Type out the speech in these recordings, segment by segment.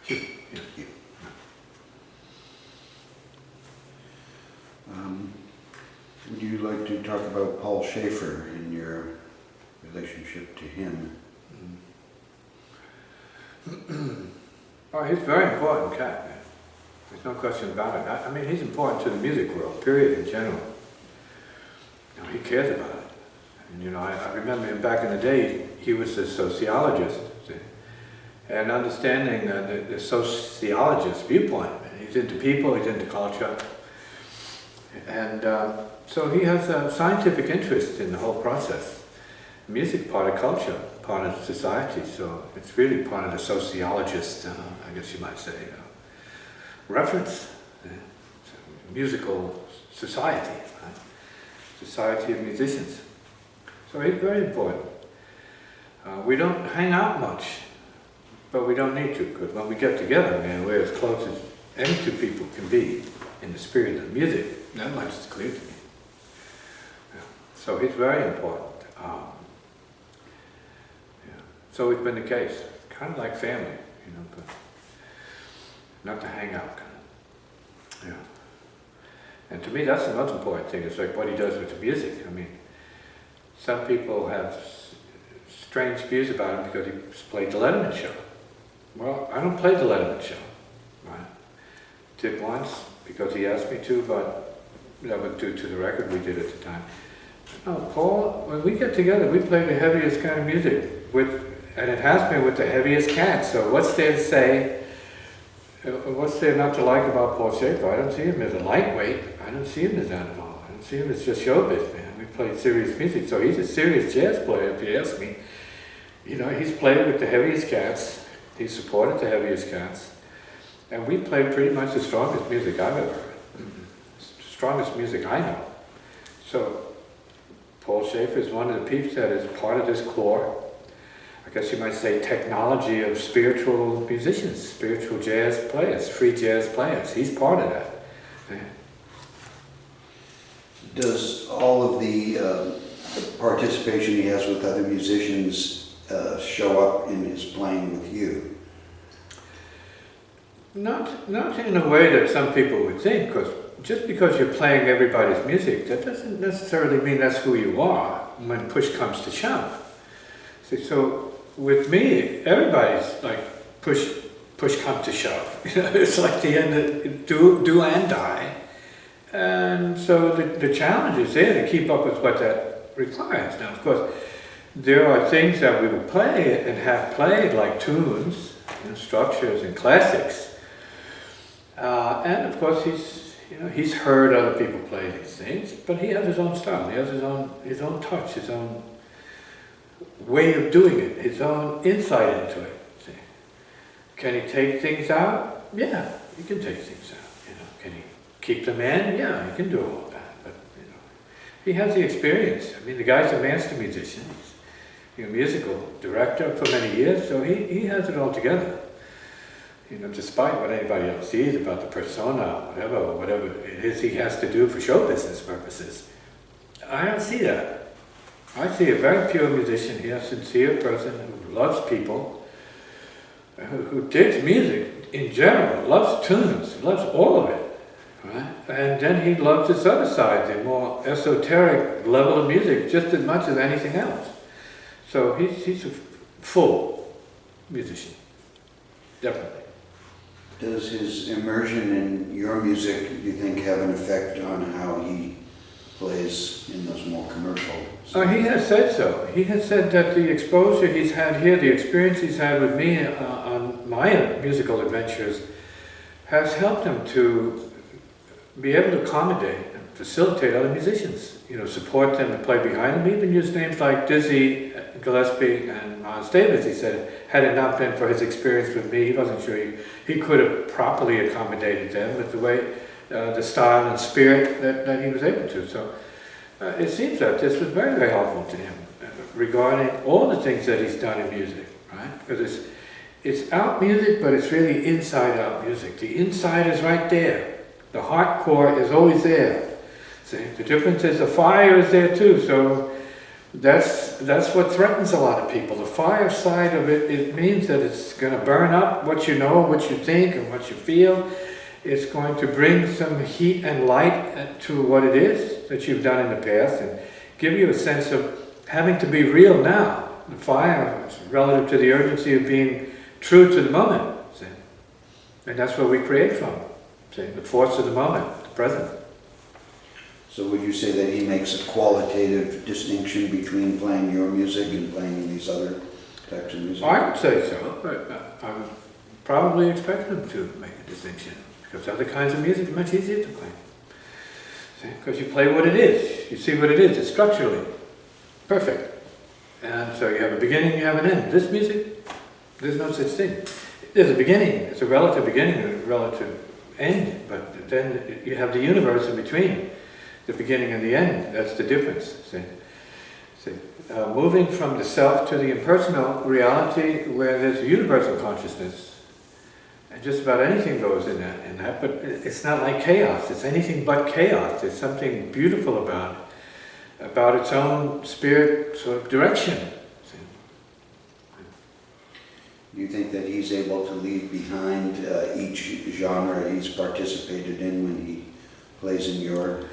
Yeah. Would you like to talk about Paul Shaffer and your relationship to him? Oh, he's a very important cat, man. There's no question about it. I mean, he's important to the music world, period, in general. You know, he cares about it. And, you know, I remember him back in the day, he was a sociologist, see? And understanding the sociologist's viewpoint. He's into people, he's into culture. And so he has a scientific interest in the whole process. Music part of culture, part of society, so it's really part of the sociologist, I guess you might say, reference. Musical society, right? Society of musicians. So it's very important. We don't hang out much, but we don't need to, because when we get together, man, we're as close as any two people can be in the spirit of music. That much is clear to me. Yeah. So it's very important. It's always been the case. Kind of like family, you know, but not to hang out, kind of. Yeah. And to me, that's the most important thing. It's like what he does with the music. I mean, some people have strange views about him because he played the Letterman show. Well, I don't play the Letterman show, right? Did once because he asked me to, but that was due to the record we did at the time. No, Paul, when we get together, we play the heaviest kind of music and it has been with the heaviest cats. So what's there to say? What's there not to like about Paul Shaffer? I don't see him as a lightweight. I don't see him as that at all. I don't see him as just showbiz, man. We play serious music, so he's a serious jazz player, if you ask me. You know, he's played with the heaviest cats. He's supported the heaviest cats. And we play pretty much the strongest music I've ever heard. The strongest music I know. So Paul Shaffer is one of the peeps that is part of this core, I guess you might say, technology of spiritual musicians, spiritual jazz players, free jazz players. He's part of that. Yeah. Does all of the participation he has with other musicians show up in his playing with you? Not in a way that some people would think, because just because you're playing everybody's music, that doesn't necessarily mean that's who you are when push comes to shove. See, so with me, everybody's like push comes to shove. You know, it's like the end of do and die. And so the challenge is there to keep up with what that requires. Now, of course, there are things that we will play and have played, like tunes, and structures and classics. And of course, he's heard other people play these things, but he has his own style. He has his own touch, his own way of doing it, his own insight into it. See? Can he take things out? Yeah, he can take things out. You know, can he keep them in? Yeah, he can do all that. But you know, he has the experience. I mean, the guy's a master musician. He's a musical director for many years, so he has it all together. You know, despite what anybody else sees about the persona, whatever it is he has to do for show business purposes, I don't see that. I see a very pure musician here, a sincere person who loves people, who digs music in general, loves tunes, loves all of it, right? And then he loves this other side, the more esoteric level of music, just as much as anything else. So he's a full musician, definitely. Does his immersion in your music, do you think, have an effect on how he plays in those more commercial? He has said so. He has said that the exposure he's had here, the experience he's had with me on my musical adventures, has helped him to be able to accommodate and facilitate other musicians. You know, support them and play behind them. He even used names like Dizzy Gillespie and Miles Davis. He said, had it not been for his experience with me, he wasn't sure he could have properly accommodated them with the way, the style and spirit that he was able to. So it seems that this was very, very helpful to him regarding all the things that he's done in music, right? Because it's out music, but it's really inside out music. The inside is right there. The heart core is always there. See, the difference is the fire is there too. So That's what threatens a lot of people. The fire side of it, it means that it's going to burn up what you know, what you think, and what you feel. It's going to bring some heat and light to what it is that you've done in the past and give you a sense of having to be real now. The fire is relative to the urgency of being true to the moment. See? And that's what we create from. See? The force of the moment, the present. So would you say that he makes a qualitative distinction between playing your music and playing these other types of music? I would say so, but I would probably expect him to make a distinction, because other kinds of music are much easier to play. Because you play what it is, you see what it is, it's structurally perfect. And so you have a beginning, you have an end. This music, there's no such thing. There's a beginning, it's a relative beginning and a relative end, but then you have the universe in between. The beginning and the end, that's the difference. See? Moving from the self to the impersonal reality where there's a universal consciousness, and just about anything goes in that, but it's not like chaos, it's anything but chaos. There's something beautiful about its own spirit sort of direction. Do you think that he's able to leave behind each genre he's participated in when he plays in your...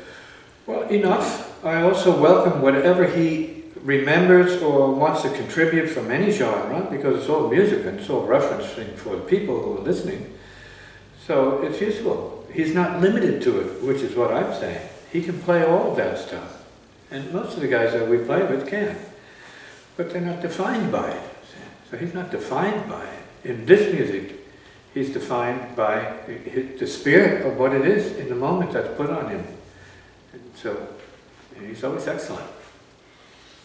Well, enough. I also welcome whatever he remembers or wants to contribute from any genre, because it's all music and it's all referencing for the people who are listening. So it's useful. He's not limited to it, which is what I'm saying. He can play all of that stuff. And most of the guys that we play with can. But they're not defined by it. So he's not defined by it. In this music, he's defined by the spirit of what it is in the moment that's put on him. So he's always excellent.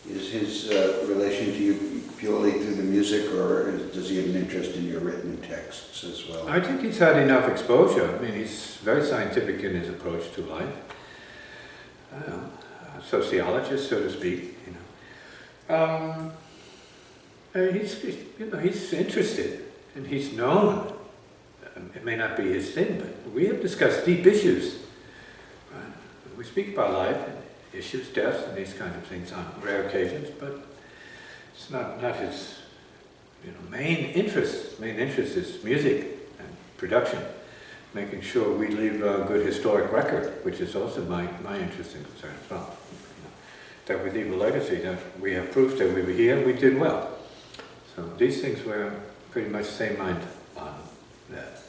Is his relation to you purely through the music, or does he have an interest in your written texts as well? I think he's had enough exposure. I mean, he's very scientific in his approach to life. A sociologist, so to speak. He's interested, and he's known. It may not be his thing, but we have discussed deep issues. We speak about life, and issues, death, and these kinds of things on rare occasions, but it's not his main interest. Main interest is music and production, making sure we leave a good historic record, which is also my interest and concern as well. That we leave a legacy, that we have proof that we were here and we did well. So these things were pretty much the same mind on that.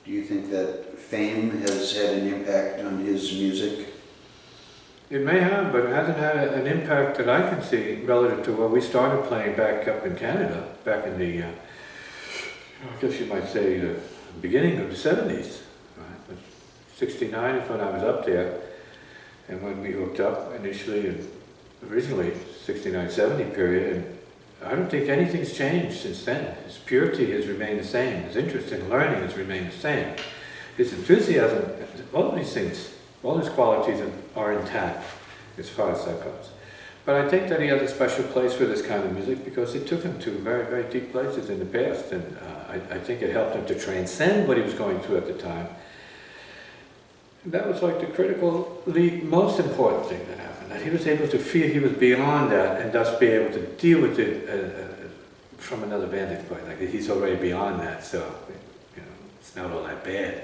Do you think that fame has had an impact on his music? It may have, but it hasn't had an impact that I can see relative to what we started playing back up in Canada, back in the, I guess you might say, the beginning of the 70s. Right? 69 is when I was up there, and when we hooked up initially, and originally 69-70 period, and I don't think anything's changed since then. His purity has remained the same. His interest in learning has remained the same. His enthusiasm, all of these things, all his qualities are intact as far as that goes. But I think that he has a special place for this kind of music because it took him to very, very deep places in the past, and I think it helped him to transcend what he was going through at the time. And that was like the critically most important thing that happened, that he was able to feel he was beyond that and thus be able to deal with it from another vantage point. Like he's already beyond that, so it's not all that bad.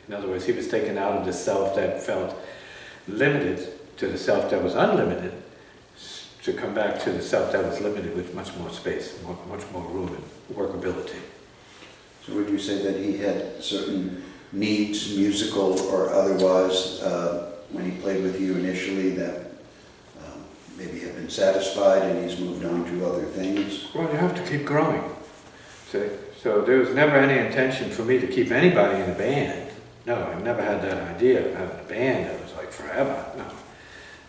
In other words, he was taken out of the self that felt limited to the self that was unlimited, to come back to the self that was limited with much more space, much more room and workability. So would you say that he had certain needs, musical or otherwise, when he played with you initially that maybe have been satisfied and he's moved on to other things? Well, you have to keep growing. See? So there was never any intention for me to keep anybody in a band. No, I never had that idea of having a band that was like forever. No,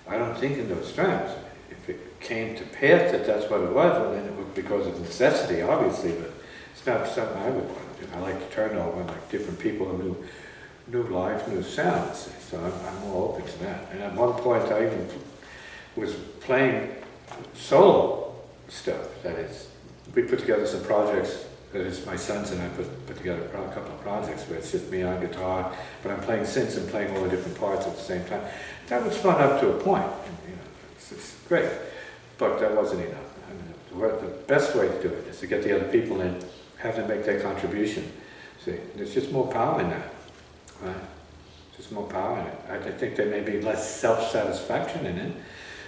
I don't think in those terms. If it came to pass that that's what it was, well, then it was because of necessity, obviously, but it's not something I would want to do. I like to turn over like different people, new life, new sounds. So I'm more open to that. And at one point, I even was playing solo stuff. That is, we put together some projects It's my sons and I put together a couple of projects where it's just me on guitar, but I'm playing synths and playing all the different parts at the same time. That was fun up to a point. It's great, but that wasn't enough. I mean, the best way to do it is to get the other people in, have them make their contribution. See, there's just more power in that, right? There's more power in it. I think there may be less self-satisfaction in it,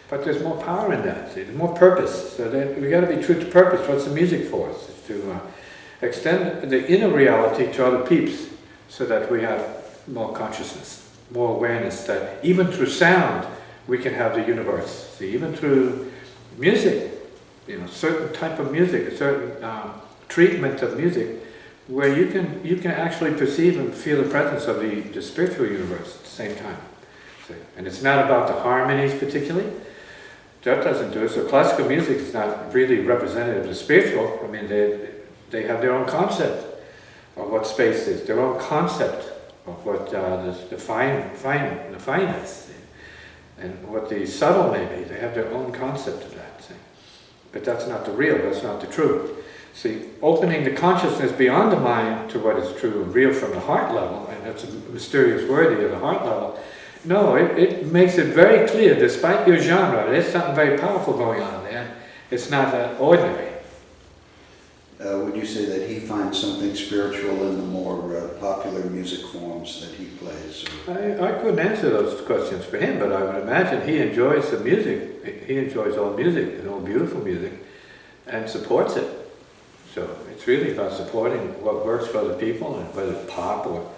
but there's more power in that. See, there's more purpose. So we got to be true to purpose. What's the music for us? It's to extend the inner reality to other peeps, so that we have more consciousness, more awareness that even through sound we can have the universe. See, even through music, certain type of music, a certain treatment of music, where you can actually perceive and feel the presence of the spiritual universe at the same time. See? And it's not about the harmonies particularly. That doesn't do it. So classical music is not really representative of the spiritual. I mean, they have their own concept of what space is, their own concept of what the fineness, and what the subtle may be. They have their own concept of that. See? But that's not the real. That's not the truth. See, opening the consciousness beyond the mind to what is true and real from the heart level, and that's a mysterious word here, the heart level. No, it makes it very clear, despite your genre, there's something very powerful going on there. It's not ordinary. Would you say that he finds something spiritual in the more popular music forms that he plays? I couldn't answer those questions for him, but I would imagine he enjoys the music. He enjoys all music, and all beautiful music, and supports it. So it's really about supporting what works for other people, and whether it's pop or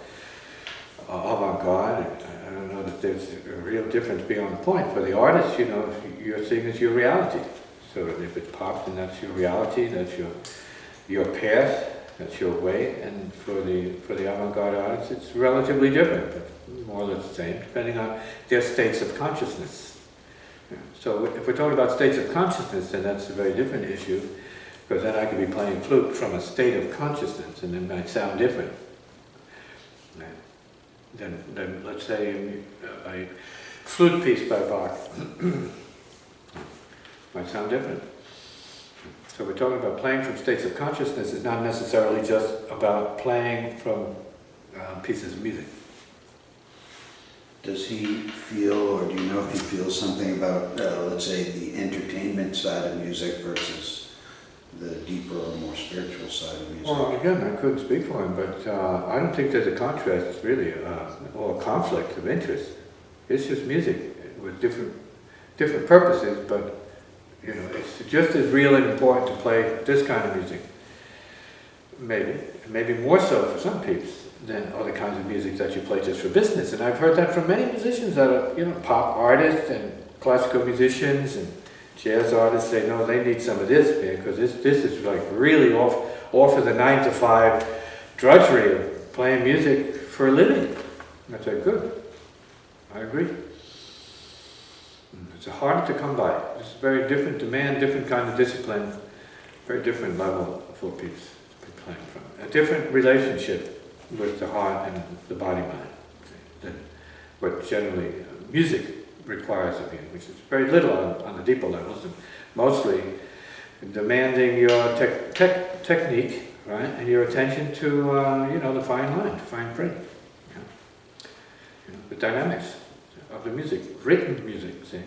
avant-garde. I don't know that there's a real difference beyond the point. For the artist, your thing is your reality. So if it's pop, then that's your reality, that's your path, that's your way. And for the avant-garde artists, it's relatively different, but more or less the same, depending on their states of consciousness. So if we're talking about states of consciousness, then that's a very different issue. Because then I could be playing flute from a state of consciousness, and it might sound different. Then let's say a flute piece by Bach might sound different. So we're talking about playing from states of consciousness is not necessarily just about playing from pieces of music. Does he feel, or do you know if he feels something about, let's say, the entertainment side of music versus the deeper or more spiritual side of music? Well, again, I couldn't speak for him, but I don't think there's a contrast, really, or a conflict of interest. It's just music with different purposes, but it's just as real and important to play this kind of music. Maybe more so for some peeps than other kinds of music that you play just for business. And I've heard that from many musicians that are, pop artists and classical musicians and jazz artists say, no, they need some of this, man, because this is like really off of the 9-to-5 drudgery of playing music for a living. I say, good. I agree. It's harder to come by. It's very different demand, different kind of discipline, very different level for people to be playing from. A different relationship with the heart and the body-mind than what generally music requires of you, which is very little on the deeper levels, and mostly demanding your technique, right, and your attention to the fine line, the fine print, the dynamics of the music, written music. See.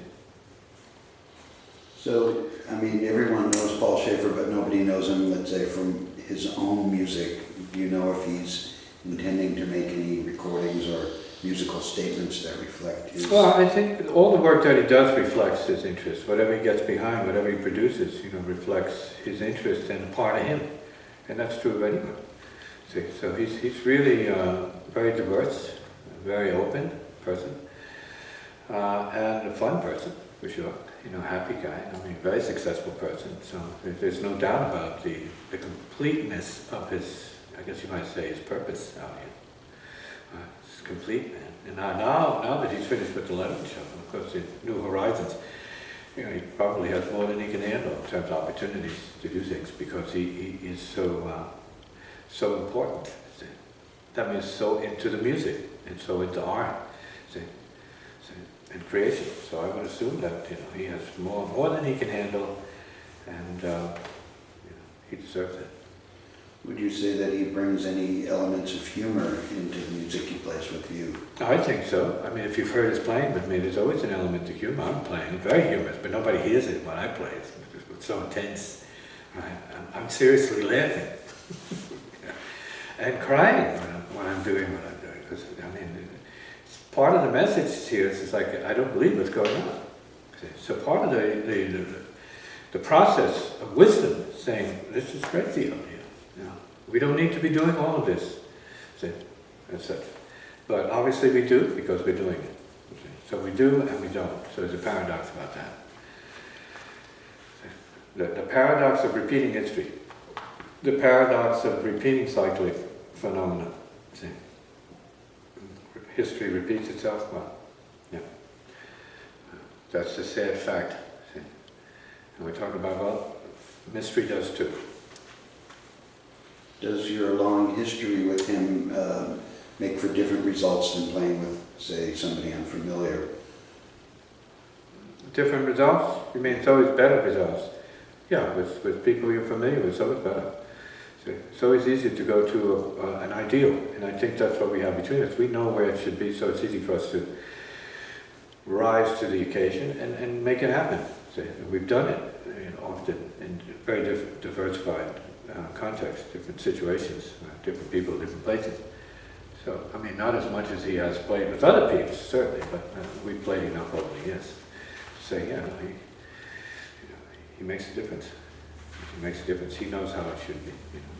So, I mean, everyone knows Paul Shaffer, but nobody knows him, let's say, from his own music. Do you know if he's intending to make any recordings or musical statements that reflect his... Well, I think all the work that he does reflects his interest. Whatever he gets behind, whatever he produces, reflects his interest and a part of him. And that's true of anyone. See, so he's really very diverse, a very open person, and a fun person, for sure. Happy guy. I mean, very successful person. So there's no doubt about the completeness of his, I guess you might say, his purpose out here. It's complete, man. And now that he's finished with the Letterman show, of course, in New Horizons, he probably has more than he can handle in terms of opportunities to do things, because he is so important. See? That means so into the music and so into art. See? And creation. So I would assume that he has more than he can handle, and he deserves it. Would you say that he brings any elements of humor into the music he plays with you? I think so. I mean, if you've heard us playing with me, there's always an element of humor. I'm playing very humorous, but nobody hears it when I play. It's so intense. I'm seriously laughing and crying when I'm doing what I'm doing. Because I mean, it's part of the message here is like I don't believe what's going on. So part of the process of wisdom is saying this is crazy out here. We don't need to be doing all of this, and such. But obviously we do because we're doing it. So we do and we don't. So there's a paradox about that. The paradox of repeating history. The paradox of repeating cyclic phenomena. See? History repeats itself. Well, yeah. That's the sad fact. See? And we're talking about, well, mystery does too. Does your long history with him make for different results than playing with, say, somebody unfamiliar? Different results? You mean it's always better results? Yeah, with people you're familiar with, it's always better. So it's always easier to go to an ideal, and I think that's what we have between us. We know where it should be, so it's easy for us to rise to the occasion and make it happen. So we've done it often in very diversified contexts, different situations, different people, different places. So, I mean, not as much as he has played with other people, certainly, but we've played enough over the years to say, yeah, he makes a difference. He makes a difference. He knows how it should be.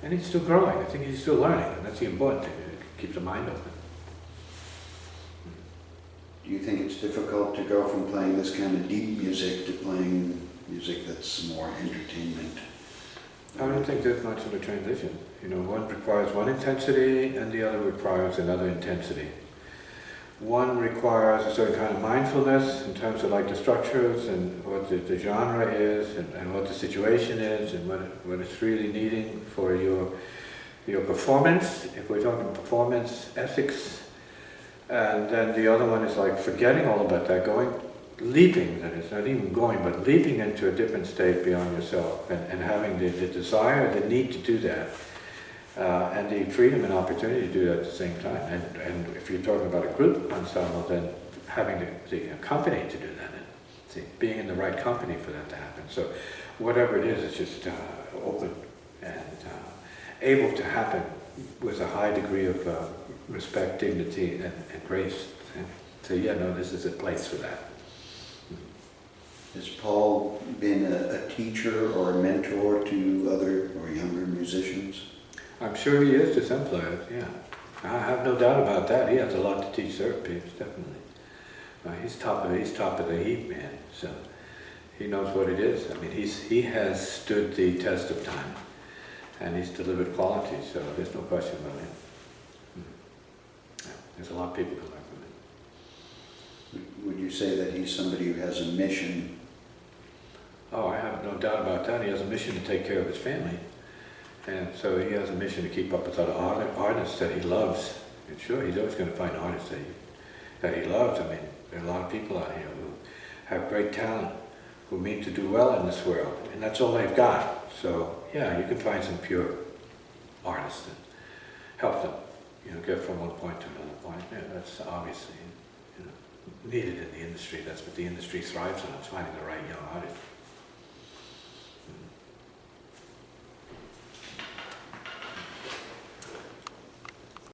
And he's still growing. I think he's still learning, and that's the important thing, to keep the mind open. Do you think it's difficult to go from playing this kind of deep music to playing music that's more entertainment? I don't think there's much of a transition. One requires one intensity and the other requires another intensity. One requires a certain kind of mindfulness in terms of like the structures and what the genre is and what the situation is and what it's really needing for your performance, if we're talking performance ethics. And then the other one is like forgetting all about that, leaping, that is, not even going, but leaping into a different state beyond yourself and having the desire, the need to do that, and the freedom and opportunity to do that at the same time. And if you're talking about a group ensemble, then having the company to do that, and being in the right company for that to happen. So whatever it is, it's just open and able to happen with a high degree of respect, dignity, and grace. So yeah, no, this is a place for that. Has Paul been a teacher or a mentor to other or younger musicians? I'm sure he is to some players, yeah. I have no doubt about that. He has a lot to teach certain people, definitely. He's top of the heap, man. So he knows what it is. I mean, he has stood the test of time, and he's delivered quality. So there's no question about him. Yeah, there's a lot of people to learn from him. Would you say that he's somebody who has a mission? Oh, I have no doubt about that. He has a mission to take care of his family. And so he has a mission to keep up with other artists that he loves. And sure, he's always going to find artists that he loves. I mean, there are a lot of people out here who have great talent, who mean to do well in this world. And that's all they've got. So, yeah, you can find some pure artists and help them, get from one point to another point. Yeah, that's obviously needed in the industry. That's what the industry thrives on. It's finding the right young artist.